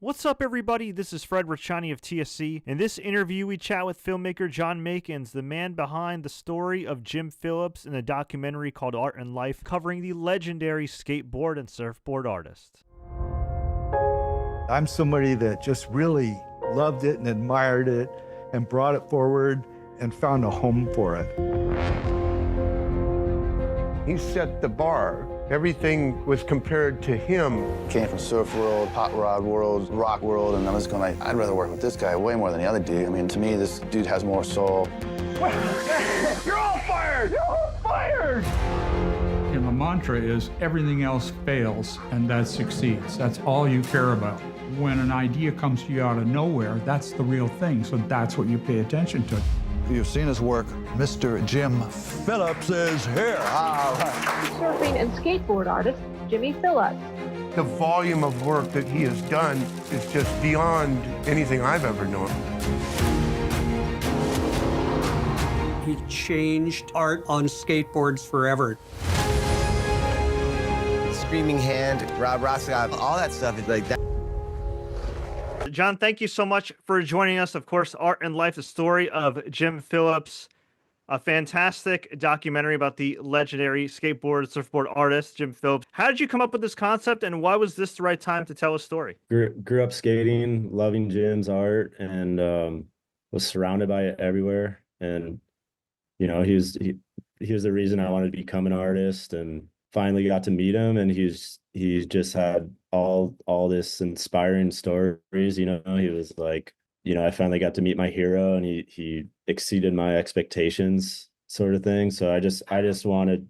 What's up, everybody? This is Fred Rachani of TSC. In this interview, we chat with filmmaker John Makens, the man behind the story of Jim Phillips in a documentary called Art and Life, covering the legendary skateboard and surfboard artist. I'm somebody that just really loved it and admired it and brought it forward and found a home for it. He set the bar. Everything was compared to him. Came from surf world, hot rod world, rock world, and I was going like, I'd rather work with this guy way more than the other dude. I mean, to me, this dude has more soul. You're all fired! You're all fired! And the mantra is everything else fails and that succeeds. That's all you care about. When an idea comes to you out of nowhere, that's the real thing. So that's what you pay attention to. If you've seen his work, Mr. Jim Phillips is here. Surfing and skateboard artist, Jimmy Phillips. The volume of work that he has done is just beyond anything I've ever known. He changed art on skateboards forever. Screaming Hand, Rob Rosscott, all that stuff is like that. John, thank you so much for joining us. Of course, Art and Life, the story of Jim Phillips, a fantastic documentary about the legendary skateboard, surfboard artist, Jim Phillips. How did you come up with this concept, and why was this the right time to tell a story? Grew up skating, loving Jim's art, and was surrounded by it everywhere. And, you know, he was the reason I wanted to become an artist, and finally got to meet him, and he's just had all this inspiring stories. You know, he was like, you know, I finally got to meet my hero, and he exceeded my expectations, sort of thing. So I just wanted,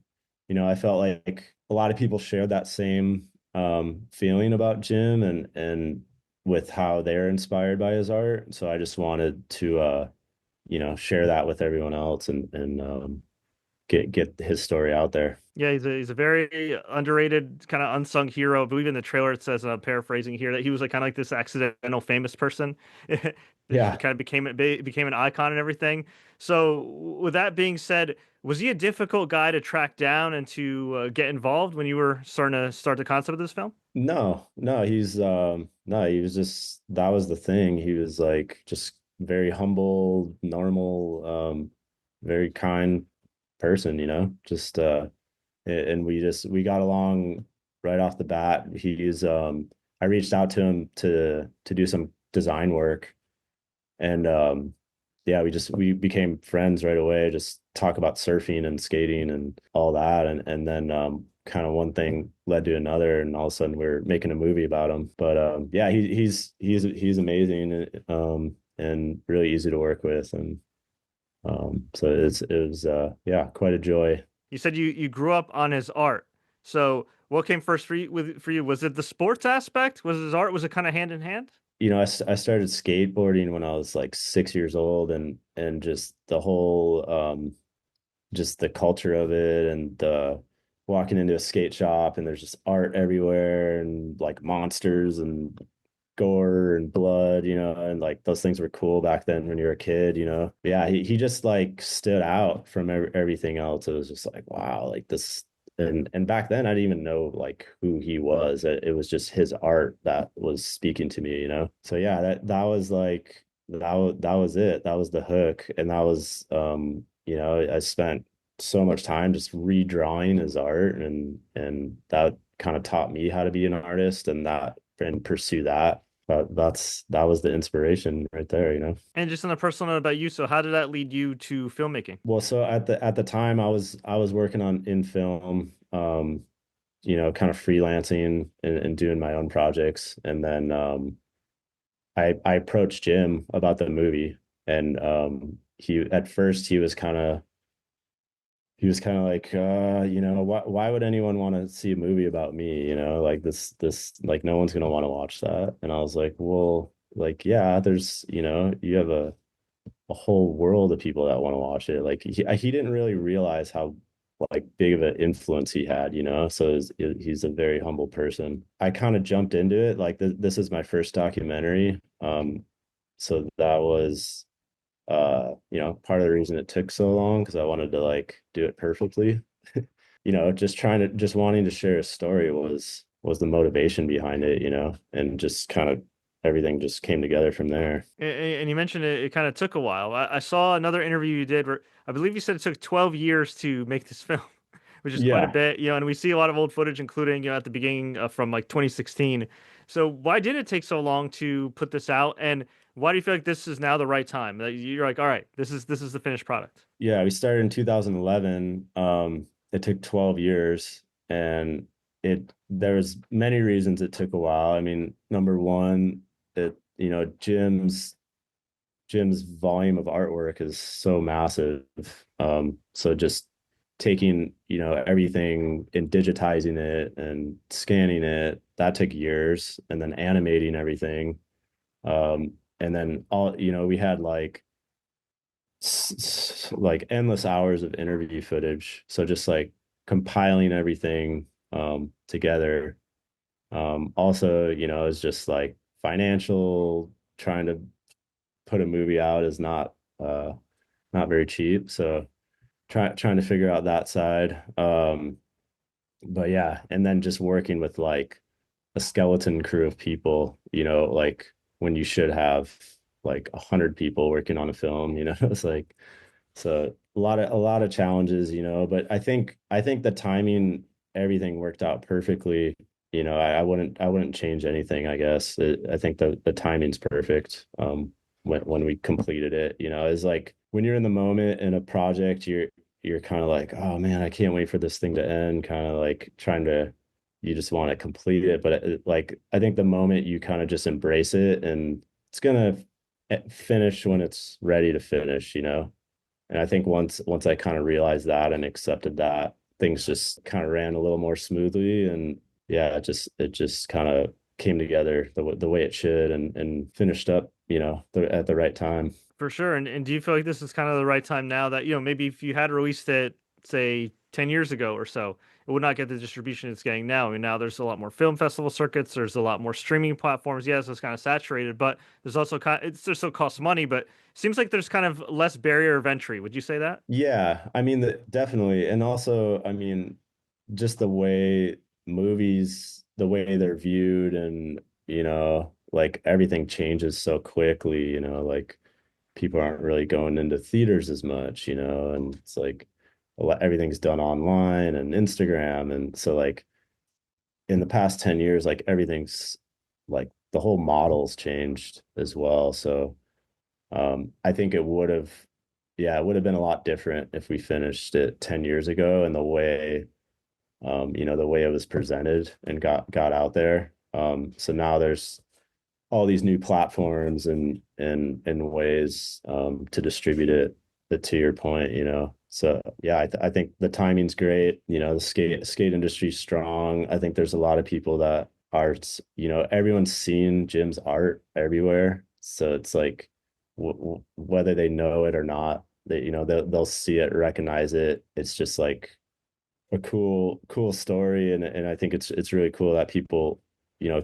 you know, I felt like a lot of people shared that same feeling about Jim and with how they're inspired by his art. So I just wanted to you know, share that with everyone else and get his story out there. Yeah, he's a very underrated, kind of unsung hero. I believe in the trailer it says, paraphrasing here, that he was like kind of like this accidental famous person. Yeah, kind of became an icon and everything. So with that being said, was he a difficult guy to track down and to get involved when you were starting to start the concept of this film? No, he's no, he was just, that was the thing. He was like just very humble, normal, very kind person, you know, just and we got along right off the bat. I reached out to him to do some design work, and yeah, we became friends right away, just talk about surfing and skating and all that, and then kind of one thing led to another, and all of a sudden we're making a movie about him. But yeah, he's amazing, and really easy to work with, and so it was yeah, quite a joy. You said you grew up on his art. So what came first for you? Was it the sports aspect? Was his art? Was it kind of hand in hand? You know, I started skateboarding when I was like 6 years old, and just the whole just the culture of it, and walking into a skate shop and there's just art everywhere, and like monsters and gore and blood, you know, and like those things were cool back then when you were a kid, you know. Yeah, he just like stood out from everything else. It was just like, wow, like this. And back then I didn't even know like who he was. It was just his art that was speaking to me, you know. So yeah, that was like that was it. That was the hook. And that was you know, I spent so much time just redrawing his art, and that kind of taught me how to be an artist and pursue that. But that was the inspiration right there, you know. And just on a personal note about you, so how did that lead you to filmmaking? Well, so at the time I was working in film, you know, kind of freelancing and doing my own projects, and then I approached Jim about the movie, and at first he was kind of like, you know, why would anyone want to see a movie about me? You know, like this, like no one's going to want to watch that. And I was like, well, like, yeah, there's, you know, you have a whole world of people that want to watch it. Like he didn't really realize how like big of an influence he had, you know? So he's a very humble person. I kind of jumped into it. Like this is my first documentary. So that was, you know, part of the reason it took so long, because I wanted to like do it perfectly. You know, just wanting to share a story was the motivation behind it, you know, and just kind of everything just came together from there. And you mentioned it kind of took a while. I saw another interview you did where I believe you said it took 12 years to make this film, which is quite a Yeah. bit, and we see a lot of old footage, including, at the beginning from like 2016. So why did it take so long to put this out? And why do you feel like this is now the right time? That you're like, all right, this is the finished product. Yeah, we started in 2011. It took 12 years, and there was many reasons it took a while. I mean, number one, Jim's volume of artwork is so massive. So just taking, everything and digitizing it and scanning it, that took years, and then animating everything. And then we had like endless hours of interview footage. So just like compiling everything together. Also, it's just like financial, trying to put a movie out is not very cheap. So trying to figure out that side. But yeah, and then just working with like a skeleton crew of people, like when you should have like 100 people working on a film, it's like, so a lot of challenges, but I think the timing, everything worked out perfectly. I wouldn't change anything, I guess. I think the timing's perfect. When we completed it, it's like when you're in the moment in a project, you're kind of like, oh man, I can't wait for this thing to end, kind of like you just want to complete it. But like, I think the moment you kind of just embrace it, and it's gonna finish when it's ready to finish, And I think once I kind of realized that and accepted that, things just kind of ran a little more smoothly. And yeah, it just kind of came together the way it should, and finished up, at the right time. For sure. And do you feel like this is kind of the right time now that, maybe if you had released it, say 10 years ago or so, it would not get the distribution it's getting now. I mean, now there's a lot more film festival circuits. There's a lot more streaming platforms. Yes, it's kind of saturated, but there's also it still costs money, but it seems like there's kind of less barrier of entry. Would you say that? Yeah, I mean, definitely. And also, I mean, just the way movies, the way they're viewed, and, like everything changes so quickly, like people aren't really going into theaters as much, and it's like everything's done online and Instagram. And so like in the past 10 years, like everything's like the whole model's changed as well. So I think it would have been a lot different if we finished it 10 years ago, and the way the way it was presented and got out there. So now there's all these new platforms and ways to distribute it, to your point, So yeah, I think the timing's great. The skate industry's strong. I think there's a lot of people that arts, everyone's seen Jim's art everywhere. So it's like whether they know it or not, they'll see it, recognize it. It's just like a cool story, and I think it's really cool that people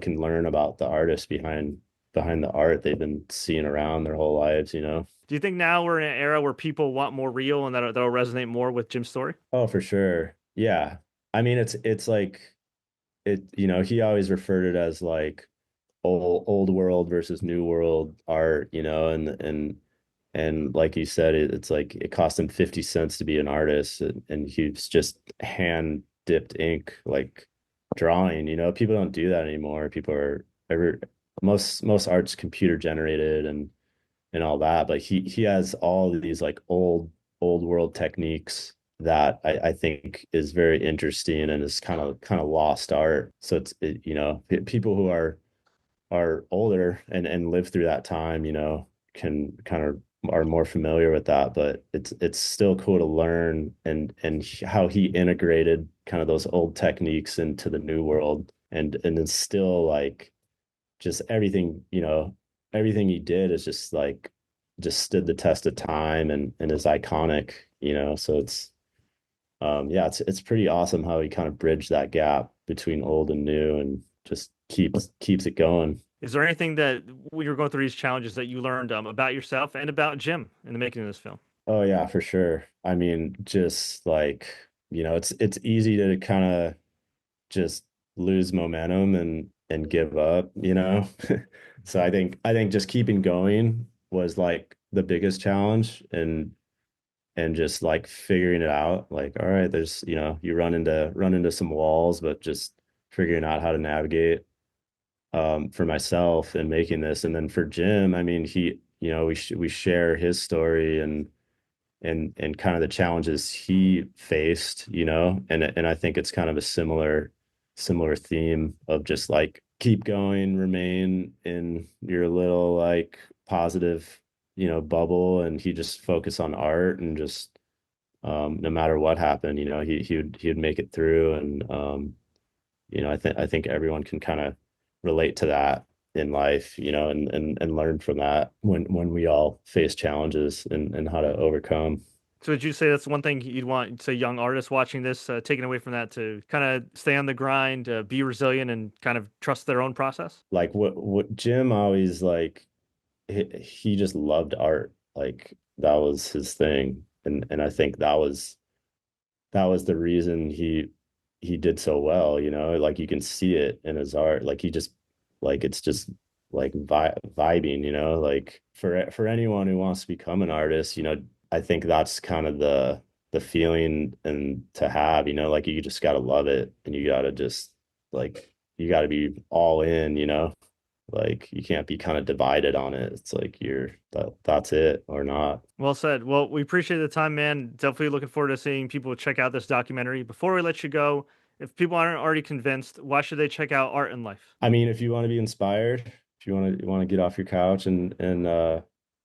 can learn about the artist behind the art they've been seeing around their whole lives. Do you think now we're in an era where people want more real and that'll resonate more with Jim's story? Oh, for sure. Yeah, I mean, it's like he always referred it as like old world versus new world art, and like you said, it's like it cost him 50 cents to be an artist, and he's just hand dipped ink, like drawing. People don't do that anymore. People are most art's computer generated and all that, but he has all of these like old world techniques that I think is very interesting, and is kind of lost art. So people who are older and live through that time, can kind of are more familiar with that. But it's still cool to learn and how he integrated kind of those old techniques into the new world, and it's still like just everything he did is just stood the test of time and is iconic. So it's it's pretty awesome how he kind of bridged that gap between old and new, and just keeps it going. Is there anything that when you were going through these challenges that you learned about yourself and about Jim in the making of this film? Oh yeah, for sure. I mean, just like, it's easy to kind of just lose momentum and give up, So I think just keeping going was like the biggest challenge, and just like figuring it out. Like, all right, there's, you run into some walls, but just figuring out how to navigate for myself and making this. And then for Jim, I mean, we share his story and kind of the challenges he faced, and I think it's kind of a similar theme of just like keep going, remain in your little like positive, bubble, and he just focus on art and just no matter what happened, he would make it through. And I think everyone can kind of relate to that in life, and learn from that when we all face challenges and how to overcome. So would you say that's one thing you'd want, say, young artists watching this, taking away from that, to kind of stay on the grind, be resilient, and kind of trust their own process? Like what Jim always like, he just loved art. Like that was his thing. And I think that was the reason he did so well, like you can see it in his art. Like he just like, it's just like vibing, like for anyone who wants to become an artist, I think that's kind of the feeling and to have, like you just got to love it, and you got to just like, you got to be all in, like you can't be kind of divided on it. It's like that's it or not. Well said. Well, we appreciate the time, man. Definitely looking forward to seeing people check out this documentary. Before we let you go, if people aren't already convinced, why should they check out Art and Life? I mean, if you want to be inspired, if you want to get off your couch and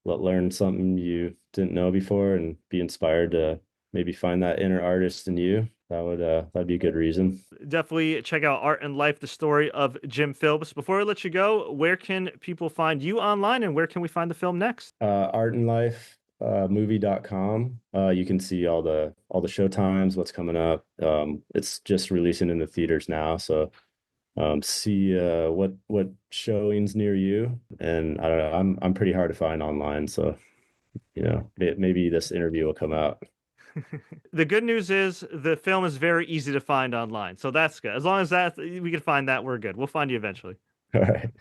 learn something you didn't know before, and be inspired to maybe find that inner artist in you, that'd be a good reason. Definitely check out Art and Life, the story of Jim Phillips. Before we let you go, where can people find you online, and where can we find the film next? Art and Life movie.com. You can see all the show times, what's coming up. It's just releasing in the theaters now, so see what showings near you. And I don't know, I'm pretty hard to find online, so maybe this interview will come out. The good news is the film is very easy to find online, so that's good. As long as that we can find that, we're good. We'll find you eventually. All right.